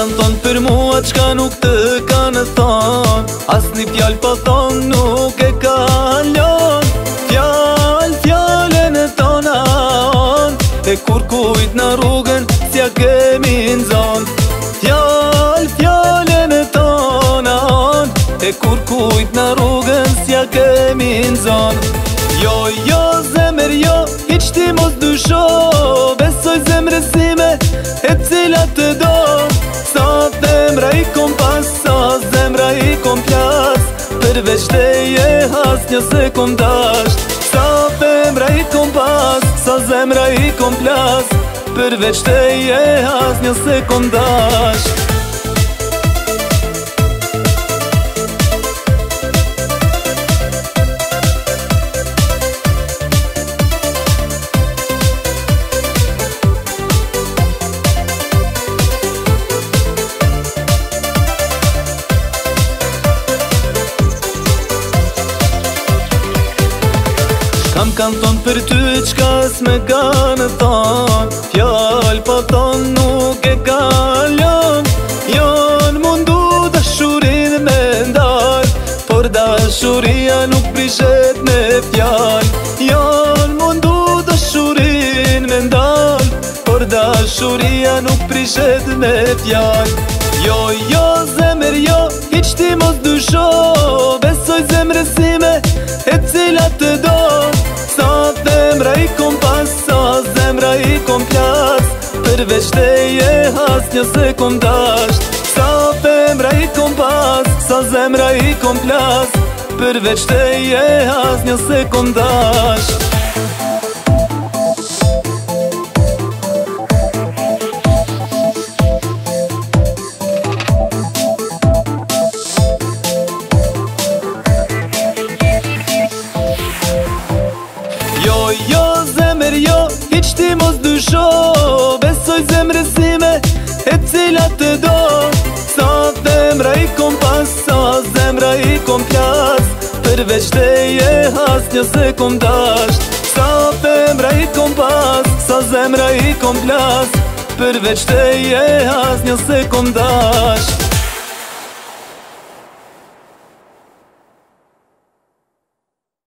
kanë thonë për mua qka nuk të kanë thonë, as një fjall pa thonë nuk e kalon. Fjallën e tona on, e kur kujt në rrugën s'ja kemi nëzon. Fjallën e tona on, e kur kujt në rrugën s'ja kemi nëzon. Jo, zemër jo, hiq ti mos dysho, besoj zemrësime e cilat të do. Sa zemra i kom pas, sa zemra i kom plas, përveç teje has një se kom dasht. Sa zemra i kom pas, sa zemra i kom plas, përveç teje has një se kom dasht. Kam kanë thonë për ty qka s'me kanë thonë, fjall pa thonë nuk e kalon. Jonë mundu dashurin me ndalë, por dashuria nuk prishet me fjall. Jonë mundu dashurin me ndalë, por dashuria nuk prishet me fjall. Jo, zemër jo, hiq ti mos dysho, besoj zemrësime e cilat të do. Sa zemra i kom pas, sa zemra i kom plas, përveç teje has një se kom dasht. Sa zemra i kom pas, sa zemra i kom plas, përveç teje has një se kom dasht. Jo, zemër jo, hiq ti mos dysho, besoj zemrësime e cilat të do. Sa zemra i kom pas, sa zemra i kom plas, përveç teje has një se kom dasht. Sa zemra i kom pas, sa zemra i kom plas, përveç teje has një se kom dasht.